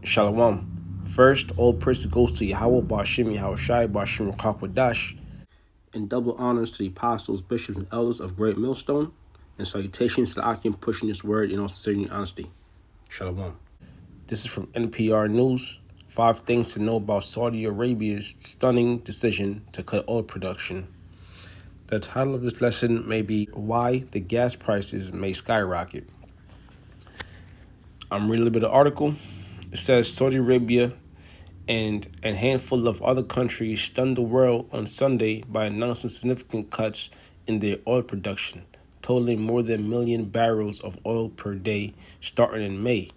Shalom. First, all praise goes to Yahweh Bashim Yahushai Bashim Kakwadash, and double honors to the apostles, bishops, and elders of Great Millstone, and salutations to the Akim pushing this word in all sincerity and honesty. Shalom. This is from NPR News. 5 things to know about Saudi Arabia's stunning decision to cut oil production. The title of this lesson may be Why the Gas Prices May Skyrocket. I'm reading a little bit of the article. It says Saudi Arabia and a handful of other countries stunned the world on Sunday by announcing significant cuts in their oil production, totaling more than 1 million barrels of oil per day starting in May.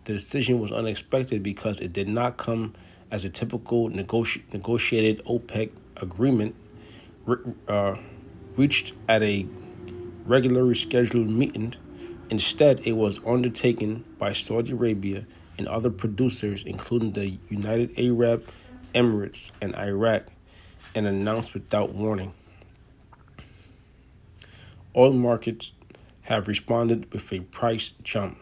The decision was unexpected because it did not come as a typical negotiated OPEC agreement reached at a regularly scheduled meeting. Instead, it was undertaken by Saudi Arabia and other producers, including the United Arab Emirates and Iraq, and announced without warning. Oil markets have responded with a price jump.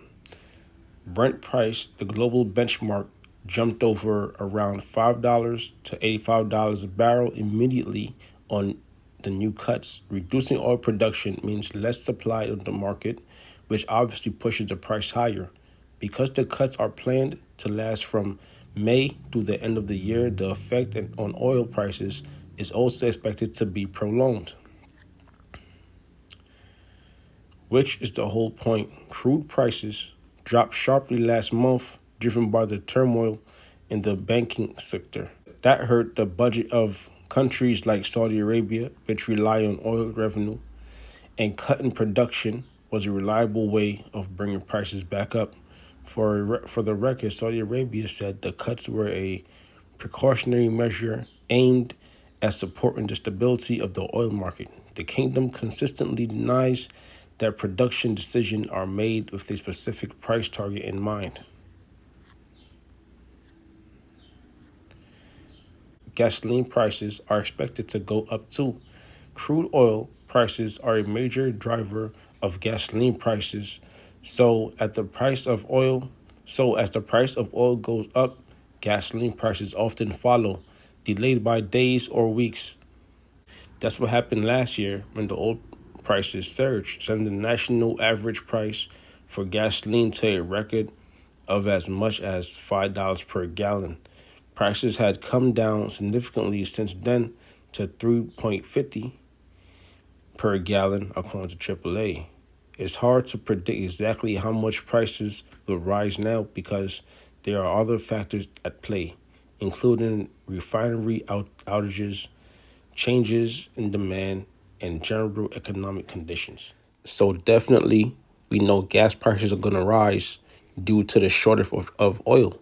Brent price, the global benchmark, jumped over around $5 to $85 a barrel immediately on the new cuts. Reducing oil production means less supply of the market, which obviously pushes the price higher. Because the cuts are planned to last from May through the end of the year, the effect on oil prices is also expected to be prolonged. Which is the whole point. Crude prices dropped sharply last month, driven by the turmoil in the banking sector. That hurt the budget of countries like Saudi Arabia, which rely on oil revenue, and cutting production was a reliable way of bringing prices back up. For the record, Saudi Arabia said the cuts were a precautionary measure aimed at supporting the stability of the oil market. The kingdom consistently denies that production decisions are made with a specific price target in mind. Gasoline prices are expected to go up too. Crude oil prices are a major driver of gasoline prices. So as the price of oil goes up, gasoline prices often follow, delayed by days or weeks. That's what happened last year when the oil prices surged, sending the national average price for gasoline to a record of as much as $5 per gallon. Prices had come down significantly since then to $3.50 per gallon, according to AAA. It's hard to predict exactly how much prices will rise now because there are other factors at play, including refinery outages, changes in demand, and general economic conditions. So definitely, we know gas prices are going to rise due to the shortage of oil.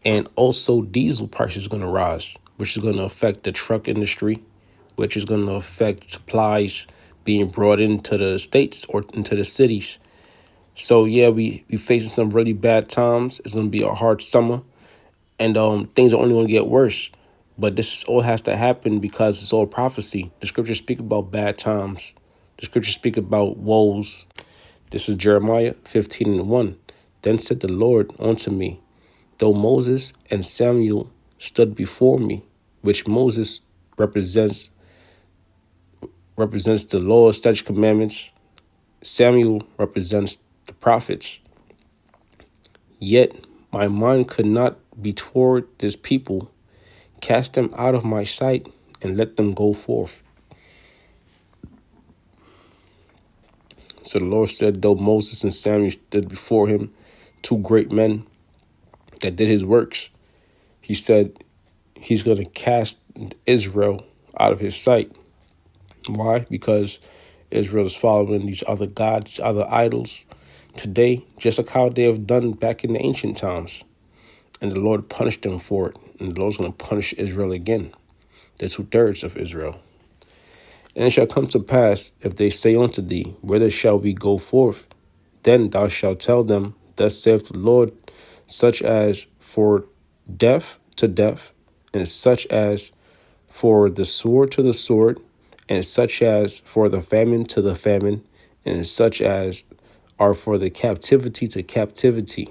And also diesel prices are going to rise, which is going to affect the truck industry, which is going to affect supplies being brought into the states or into the cities. So yeah, we facing some really bad times. It's going to be a hard summer, and things are only going to get worse. But this all has to happen because it's all prophecy. The scriptures speak about bad times. The scriptures speak about woes. This is Jeremiah 15:1. Then said the Lord unto me, though Moses and Samuel stood before me, which Moses represents the law, statutes, commandments. Samuel represents the prophets. Yet my mind could not be toward this people. Cast them out of my sight and let them go forth. So the Lord said, though Moses and Samuel stood before him, 2 great men that did his works, he said he's going to cast Israel out of his sight. Why? Because Israel is following these other gods, other idols today, just like how they have done back in the ancient times. And the Lord punished them for it. And the Lord's going to punish Israel again, the 2/3 of Israel. And it shall come to pass, if they say unto thee, whither shall we go forth? Then thou shalt tell them, thus saith the Lord, such as for death to death, and such as for the sword to the sword, and such as for the famine to the famine, and such as are for the captivity to captivity.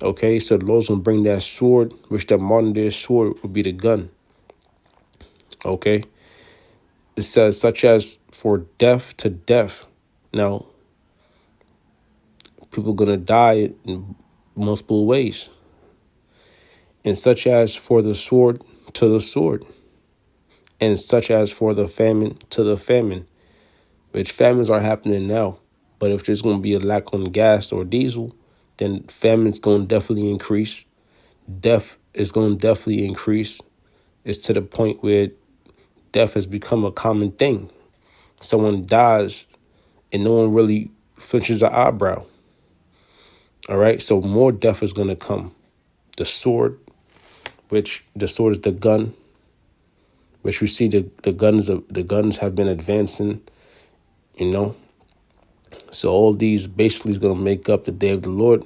Okay, so the Lord's gonna bring that sword, which that modern day sword would be the gun. Okay, it says such as for death to death. Now, people gonna die in multiple ways, and such as for the sword to the sword, and such as for the famine to the famine, which famines are happening now. But if there's gonna be a lack on gas or diesel, then famine's gonna definitely increase. Death is gonna definitely increase. It's to the point where death has become a common thing. Someone dies and no one really flinches an eyebrow. All right, so more death is gonna come. The sword, which the sword is the gun, which we see the guns have been advancing, you know. So all these basically is gonna make up the day of the Lord.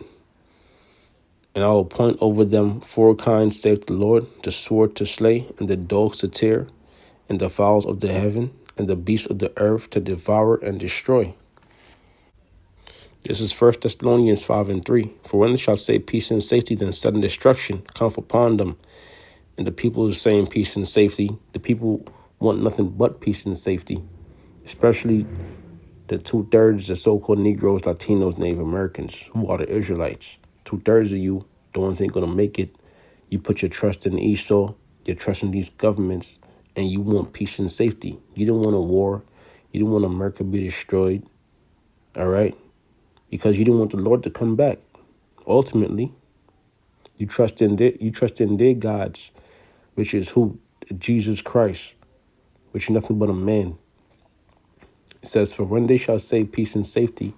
And I will appoint over them four kinds, saith the Lord: the sword to slay, and the dogs to tear, and the fowls of the heaven, and the beasts of the earth to devour and destroy. This is 1 Thessalonians 5:3. For when they shall say peace and safety, then sudden destruction cometh upon them. And the people are saying peace and safety. The people want nothing but peace and safety, especially the 2/3 of so-called Negroes, Latinos, Native Americans, who are the Israelites. 2/3 of you, the ones ain't gonna make it. You put your trust in Esau, your trust in these governments, and you want peace and safety. You don't want a war. You don't want America to be destroyed. All right? Because you didn't want the Lord to come back. Ultimately, you trust in their gods, which is who? Jesus Christ, which is nothing but a man. It says, for when they shall say peace and safety,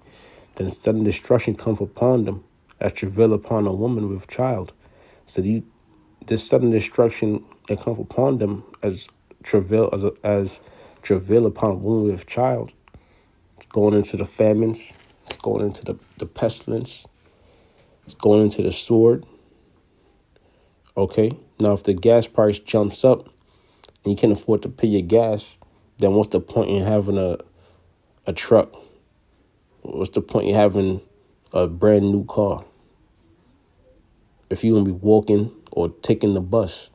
then sudden destruction cometh upon them, as travail upon a woman with child. So this sudden destruction that comes upon them as travail as travail upon a woman with child. It's going into the famines. It's going into the pestilence. It's going into the sword. Okay. Now, if the gas price jumps up and you can't afford to pay your gas, then what's the point in having a truck? What's the point in having a brand new car if you're gonna be walking or taking the bus?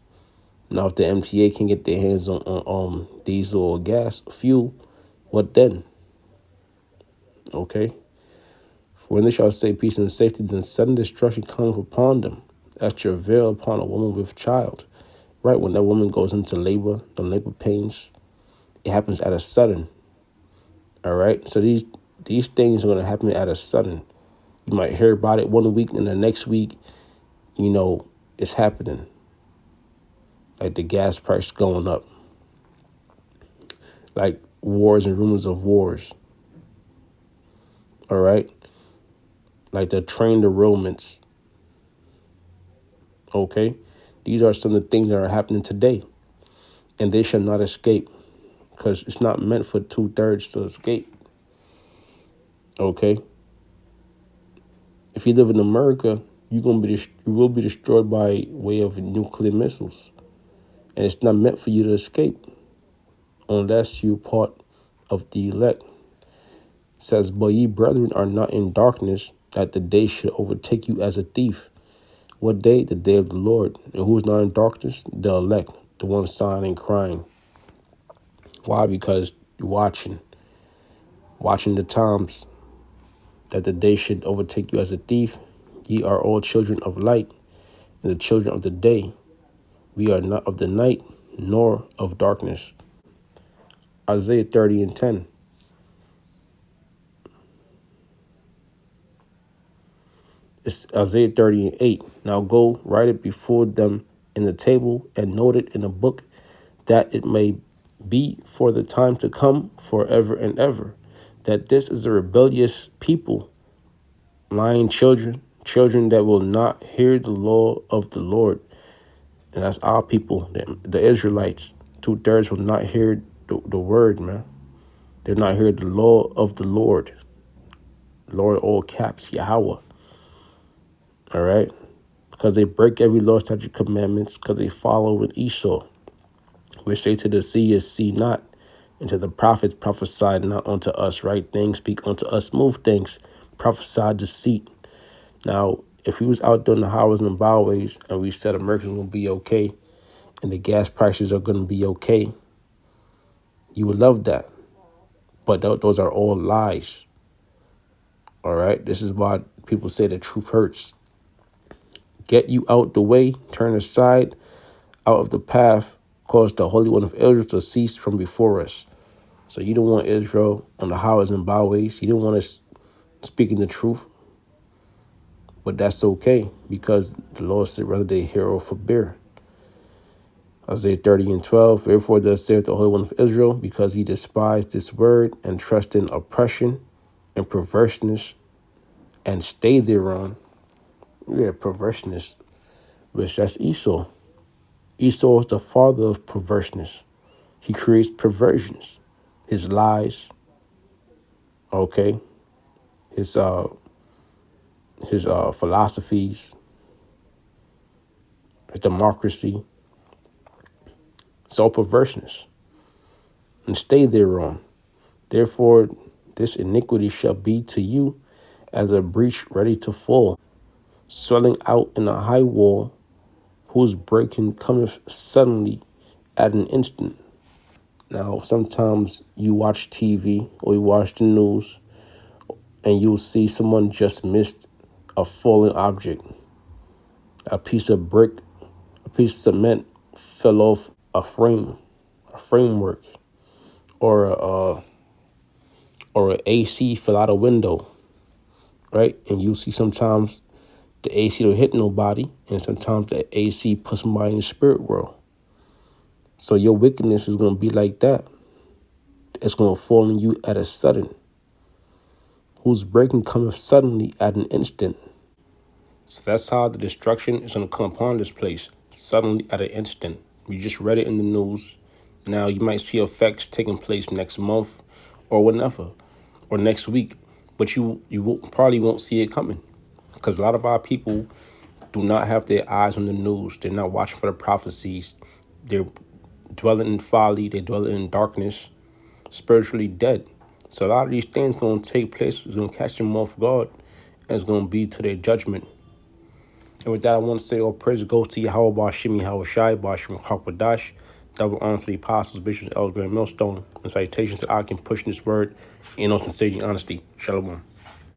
Now, if the MTA can get their hands on diesel or gas fuel, what then? Okay. For when they shall say peace and safety, then sudden destruction cometh upon them, as travail upon a woman with child. Right, when that woman goes into labor, the labor pains, it happens at a sudden. All right. So these things are gonna happen at a sudden. You might hear about it one week, and the next week, it's happening. Like the gas price going up. Like wars and rumors of wars. All right. Like the train derailments. Okay. These are some of the things that are happening today. And they shall not escape. Because it's not meant for 2/3 to escape. Okay. If you live in America, you will be destroyed by way of nuclear missiles. And it's not meant for you to escape unless you're part of the elect. It says, but ye brethren are not in darkness, that the day should overtake you as a thief. What day? The day of the Lord. And who is not in darkness? The elect, the one sighing and crying. Why? Because you're watching the times, that the day should overtake you as a thief. Ye are all children of light, and the children of the day. We are not of the night, nor of darkness. Isaiah 30:10. It's Isaiah 30:8. Now go, write it before them in the table, and note it in a book, that it may be for the time to come, forever and ever. That this is a rebellious people, lying children that will not hear the law of the Lord. And that's our people, the Israelites. 2/3 will not hear the word, man. They're not hear the law of the Lord. Lord, all caps, Yahweh. All right? Because they break every law, statute, commandments, because they follow with Esau. Which say to the seers, see not, and to the prophets, prophesy not unto us right things, speak unto us smooth things, prophesy deceit. Now, If we was out there in the highways and the byways and we said America's gonna be okay and the gas prices are gonna be okay, you would love that. But those are all lies. All right. This is why people say the truth hurts. Get you out the way, turn aside, out of the path, cause the Holy One of Israel to cease from before us. So you don't want Israel on the highways and byways. You don't want us speaking the truth. But that's okay, because the Lord said, rather they hear or forbear. Isaiah 30:12, therefore thus saith the Holy One of Israel, because he despised this word and trust in oppression and perverseness and stay thereon. Yeah, perverseness, which that's Esau. Esau is the father of perverseness. He creates perversions, his lies, okay, his philosophies, his democracy. It's all perverseness. And stay thereon. Therefore, this iniquity shall be to you as a breach ready to fall, swelling out in a high wall, whose breaking cometh suddenly at an instant. Now, sometimes you watch TV or you watch the news and you'll see someone just missed a falling object. A piece of brick, a piece of cement fell off a framework, or a AC fell out a window, right? And you see sometimes the AC don't hit nobody, and sometimes the AC puts somebody in the spirit world. So your wickedness is going to be like that. It's going to fall on you at a sudden, whose breaking cometh suddenly at an instant. So that's how the destruction is going to come upon this place, suddenly at an instant. You just read it in the news. Now you might see effects taking place next month or whenever, or next week, but you probably won't see it coming, because a lot of our people do not have their eyes on the news. They're not watching for the prophecies. They're dwelling in folly. They're dwelling in darkness, spiritually dead. So a lot of these things going to take place. It's going to catch them off guard, and it's going to be to their judgment. And with that, I want to say all praise goes to Yahweh Bashim Yahweh Shai Bashim Chakwadash. Double honor to the apostles, bishops, elders, grand millstone, and salutations that I can push in this word in all sincerity and honesty. Shalom.